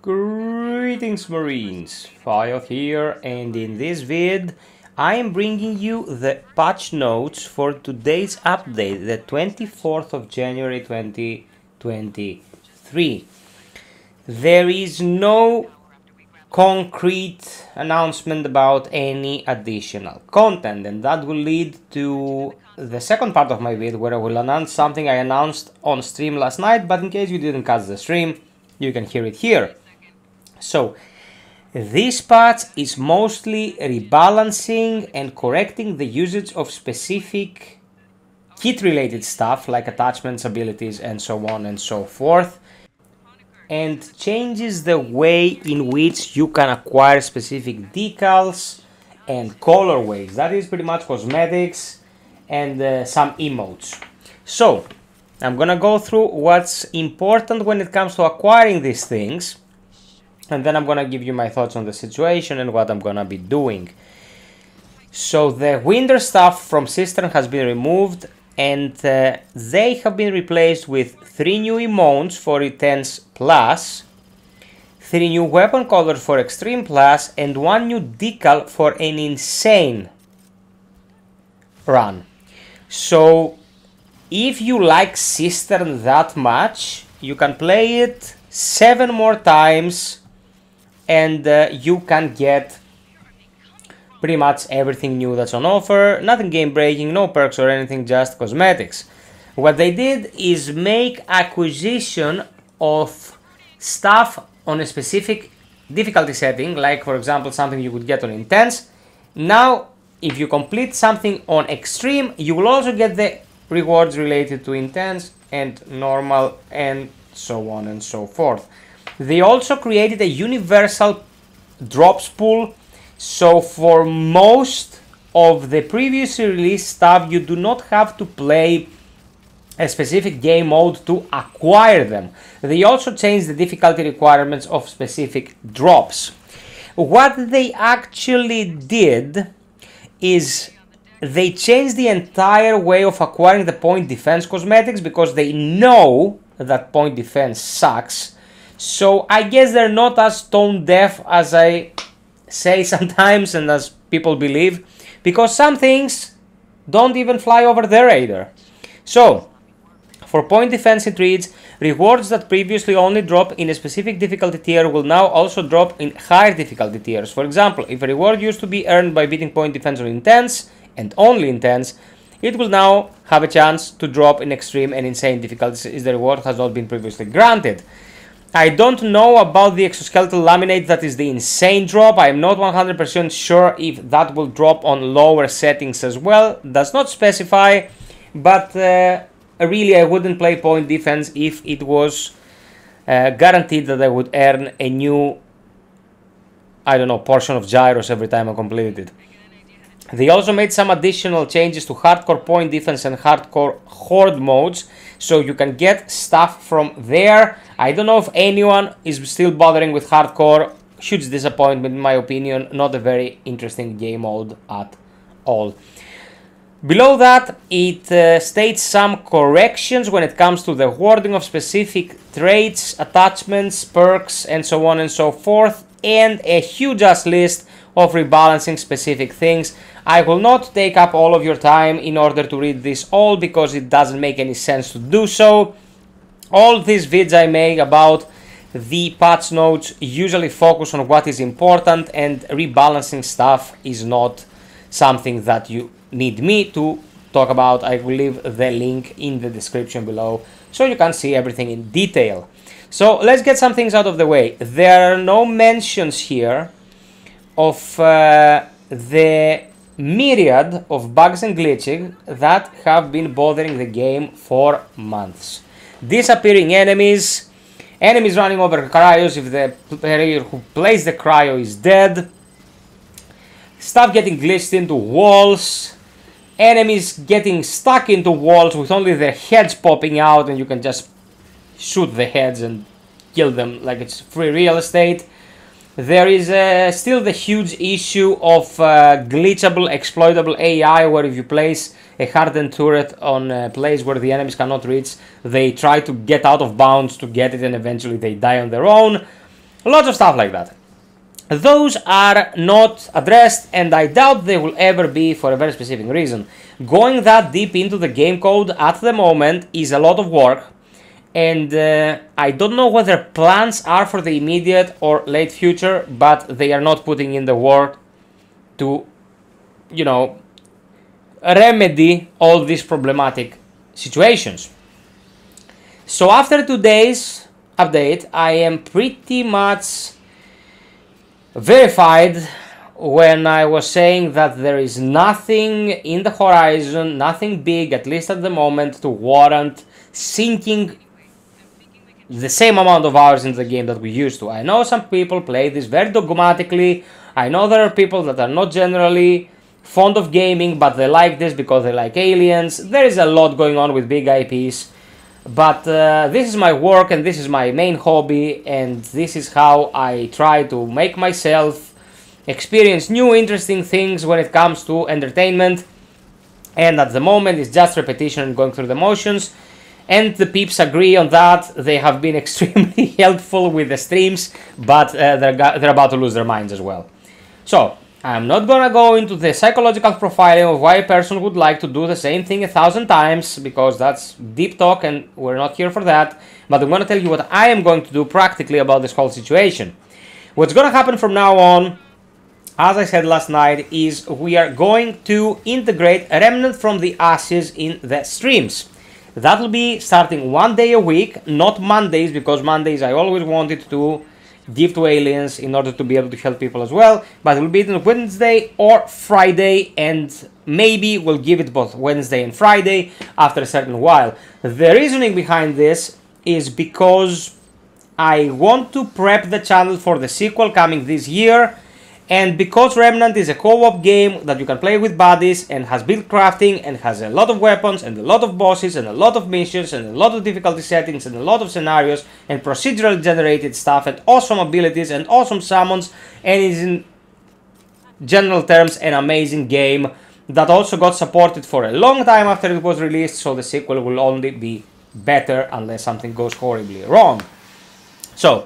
Greetings Marines, FiOth here, and in this vid I am bringing you the patch notes for today's update, the 24th of January 2023. There is no concrete announcement about any additional content, and that will lead to the second part of my vid where I will announce something I announced on stream last night, but in case you didn't catch the stream, you can hear it here. So, this patch is mostly rebalancing and correcting the usage of specific kit-related stuff like attachments, abilities, and so on and so forth, and changes the way in which you can acquire specific decals and colorways. That is pretty much cosmetics and some emotes. So, I'm gonna go through what's important when it comes to acquiring these things, and then I'm gonna give you my thoughts on the situation and what I'm gonna be doing. So the winter stuff from Cistern has been removed, and they have been replaced with 3 new emotes for Intense Plus, 3 new weapon colors for Extreme Plus, and 1 new decal for an Insane run. So if you like Cistern that much, you can play it 7 more times and you can get pretty much everything new that's on offer. Nothing game breaking, no perks or anything, just cosmetics. What they did is make acquisition of stuff on a specific difficulty setting, like for example something you would get on Intense. Now if you complete something on Extreme, you will also get the rewards related to Intense and Normal and so on and so forth. They also created a universal drops pool, so for most of the previously released stuff you do not have to play a specific game mode to acquire them. They also changed the difficulty requirements of specific drops. What they actually did is they changed the entire way of acquiring the point defense cosmetics because they know that point defense sucks. So I guess they're not as tone deaf as I say sometimes and as people believe, because some things don't even fly over their radar. So for point defense it reads, rewards that previously only drop in a specific difficulty tier will now also drop in higher difficulty tiers. For example, if a reward used to be earned by beating point defense on Intense and only Intense, it will now have a chance to drop in Extreme and Insane difficulties if the reward has not been previously granted. I don't know about the exoskeletal laminate that is the Insane drop. I am not 100% sure if that will drop on lower settings as well. Does not specify, but really I wouldn't play point defense if it was guaranteed that I would earn a new, I don't know, portion of gyros every time I completed it. They also made some additional changes to hardcore point defense and hardcore horde modes, so you can get stuff from there. I don't know if anyone is still bothering with hardcore. Huge disappointment in my opinion, not a very interesting game mode at all. Below that, it states some corrections when it comes to the wording of specific traits, attachments, perks, and so on and so forth, and a huge ass list of rebalancing specific things. I will not take up all of your time in order to read this all because it doesn't make any sense to do so. All these vids I make about the patch notes usually focus on what is important, and rebalancing stuff is not something that you need me to talk about. I will leave the link in the description below so you can see everything in detail. So let's get some things out of the way. There are no mentions here of the myriad of bugs and glitching that have been bothering the game for months. Disappearing enemies, enemies running over cryos if the player who plays the cryo is dead, stuff getting glitched into walls, enemies getting stuck into walls with only their heads popping out and you can just shoot the heads and kill them like it's free real estate. There is still the huge issue of glitchable, exploitable AI, where if you place a hardened turret on a place where the enemies cannot reach, they try to get out of bounds to get it and eventually they die on their own. Lots of stuff like that. Those are not addressed, and I doubt they will ever be for a very specific reason. Going that deep into the game code at the moment is a lot of work, and I don't know whether plans are for the immediate or late future, but they are not putting in the work to, you know, remedy all these problematic situations. So after today's update, I am pretty much verified when I was saying that there is nothing in the horizon, nothing big, at least at the moment, to warrant sinking the same amount of hours into the game that we used to. I know some people play this very dogmatically. I know there are people that are not generally fond of gaming, but they like this because they like aliens. There is a lot going on with big IPs. But this is my work and this is my main hobby, and this is how I try to make myself experience new interesting things when it comes to entertainment. And at the moment it's just repetition and going through the motions, and the peeps agree on that. They have been extremely helpful with the streams, but they're about to lose their minds as well. So I'm not gonna go into the psychological profiling of why a person would like to do the same thing 1,000 times, because that's deep talk and we're not here for that. But I'm gonna tell you what I am going to do practically about this whole situation. What's gonna happen from now on, as I said last night, is we are going to integrate Remnant from the Ashes in the streams. That will be starting one day a week, not Mondays, because Mondays I always wanted to give to aliens in order to be able to help people as well, but it will be on Wednesday or Friday, and maybe we'll give it both Wednesday and Friday after a certain while. The reasoning behind this is because I want to prep the channel for the sequel coming this year, and because Remnant is a co-op game that you can play with buddies and has build crafting and has a lot of weapons and a lot of bosses and a lot of missions and a lot of difficulty settings and a lot of scenarios and procedurally generated stuff and awesome abilities and awesome summons, and is in general terms an amazing game that also got supported for a long time after it was released, so the sequel will only be better unless something goes horribly wrong. So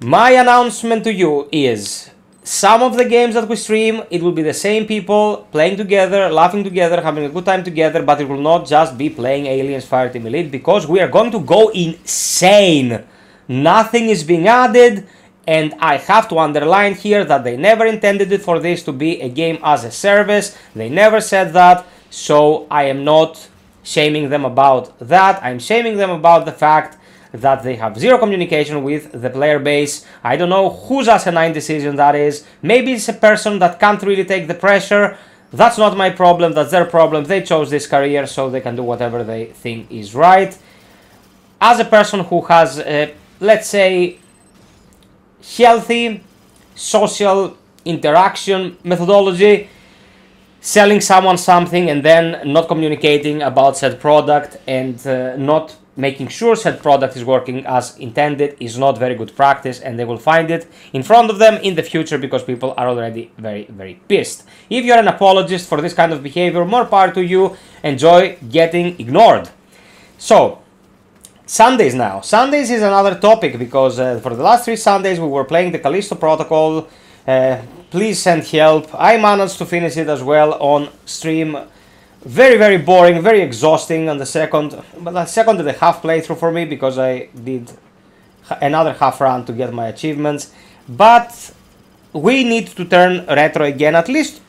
my announcement to you is, some of the games that we stream, it will be the same people playing together, laughing together, having a good time together, but it will not just be playing Aliens Fireteam Elite, because we are going to go insane. Nothing is being added, and I have to underline here that they never intended it for this to be a game as a service. They never said that, so I am not shaming them about that. I'm shaming them about the fact that they have zero communication with the player base. I don't know whose asinine decision that is. Maybe it's a person that can't really take the pressure. That's not my problem, that's their problem. They chose this career, so they can do whatever they think is right. As a person who has, let's say, healthy social interaction methodology, selling someone something and then not communicating about said product and not making sure said product is working as intended is not very good practice, and they will find it in front of them in the future because people are already very, very pissed. If you're an apologist for this kind of behavior, more power to you. Enjoy getting ignored. So, Sundays now. Sundays is another topic because for the last 3 Sundays we were playing the Callisto Protocol. Please send help. I managed to finish it as well on stream. Very, very boring, very exhausting on the second and a half playthrough for me, because I did another half run to get my achievements. But we need to turn retro again, at least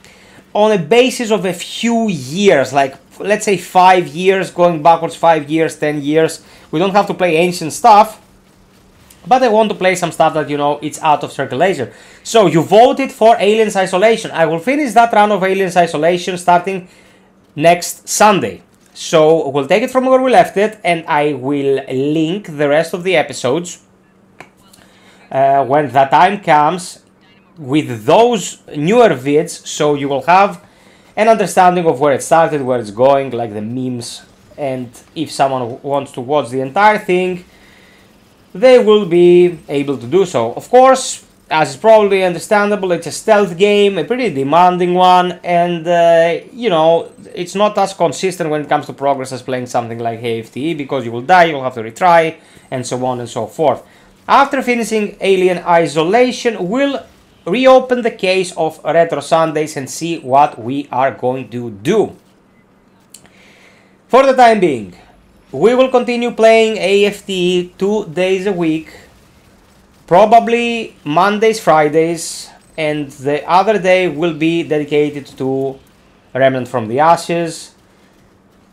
on a basis of a few years, like let's say 5 years, going backwards 5 years, 10 years. We don't have to play ancient stuff, but I want to play some stuff that, you know, it's out of circulation. So you voted for Aliens Isolation. I will finish that run of Aliens Isolation starting next Sunday. So we'll take it from where we left it, and I will link the rest of the episodes when the time comes with those newer vids, so you will have an understanding of where it started, where it's going, like the memes, and if someone wants to watch the entire thing, they will be able to do so. Of course, as is probably understandable, it's a stealth game, a pretty demanding one, and you know, it's not as consistent when it comes to progress as playing something like FTE, because you will die, you will have to retry, and so on and so forth. After finishing Alien Isolation, we'll reopen the case of Retro Sundays and see what we are going to do. For the time being, we will continue playing AFTE 2 days a week, probably Mondays, Fridays, and the other day will be dedicated to Remnant from the Ashes.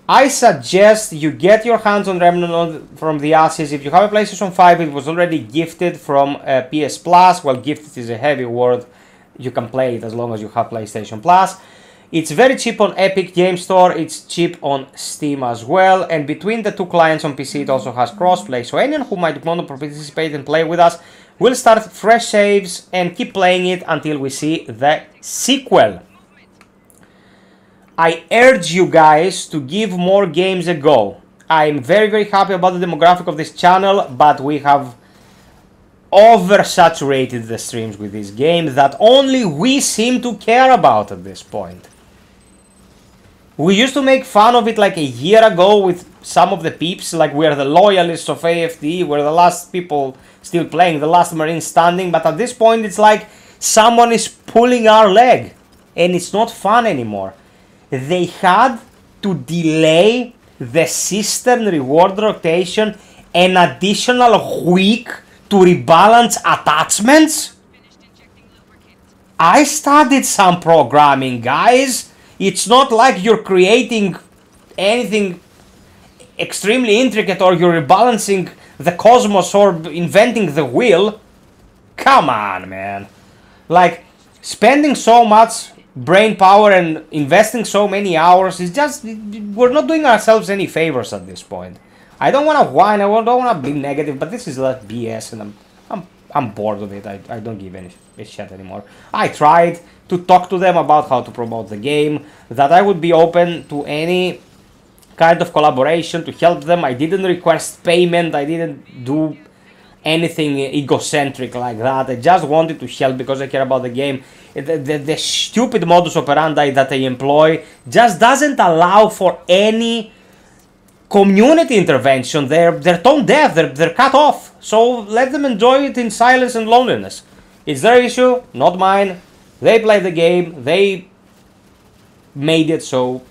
I suggest you get your hands on Remnant from the Ashes. If you have a PlayStation 5, it was already gifted from PS Plus. Well, gifted is a heavy word. You can play it as long as you have PlayStation Plus. It's very cheap on Epic Game Store. It's cheap on Steam as well. And between the two clients on PC, it also has crossplay. So anyone who might want to participate and play with us will start fresh saves and keep playing it until we see the sequel. I urge you guys to give more games a go. I'm very happy about the demographic of this channel, but we have oversaturated the streams with this game that only we seem to care about at this point. We used to make fun of it like a year ago with some of the peeps, like we're the loyalists of AFTE, we're the last people still playing, the last Marine standing, but at this point it's like someone is pulling our leg, and it's not fun anymore. They had to delay the cistern reward rotation an additional week to rebalance attachments? I studied some programming, guys. It's not like you're creating anything extremely intricate or you're rebalancing the cosmos or inventing the wheel. Come on, man. Like, spending so much brain power and investing so many hours is just, we're not doing ourselves any favors at this point. I don't want to whine, I don't want to be negative, but this is like BS and I'm bored of it. I don't give any shit anymore. I tried to talk to them about how to promote the game, that I would be open to any kind of collaboration to help them. I didn't request payment, I didn't do anything egocentric like that. I just wanted to help because I care about the game. The stupid modus operandi that they employ just doesn't allow for any community intervention. They're tone deaf, they're cut off. So let them enjoy it in silence and loneliness. It's their issue, not mine. They play the game, they made it, so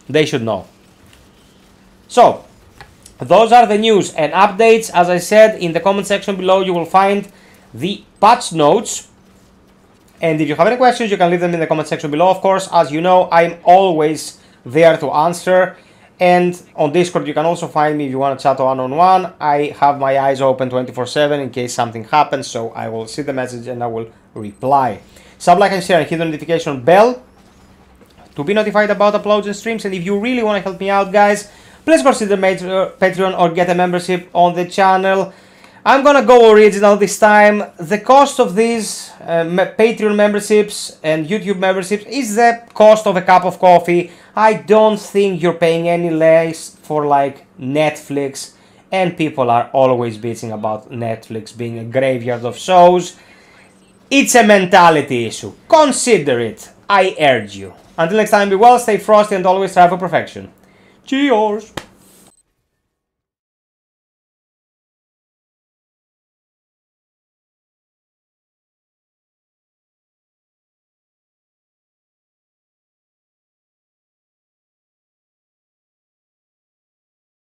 they should know. So those are the news and updates. As I said, in the comment section below you will find the patch notes. And if you have any questions, you can leave them in the comment section below. Of course, as you know, I'm always there to answer. And on Discord, you can also find me if you want to chat one-on-one. I have my eyes open 24/7 in case something happens. So I will see the message and I will reply. Sub, like, and share, and hit the notification bell to be notified about uploads and streams. And if you really want to help me out, guys, please consider Patreon or get a membership on the channel. I'm gonna go original this time. The cost of these Patreon memberships and YouTube memberships is the cost of a cup of coffee. I don't think you're paying any less for like Netflix, and people are always bitching about Netflix being a graveyard of shows. It's a mentality issue. Consider it. I urge you. Until next time, be well, stay frosty, and always strive for perfection. Cheers!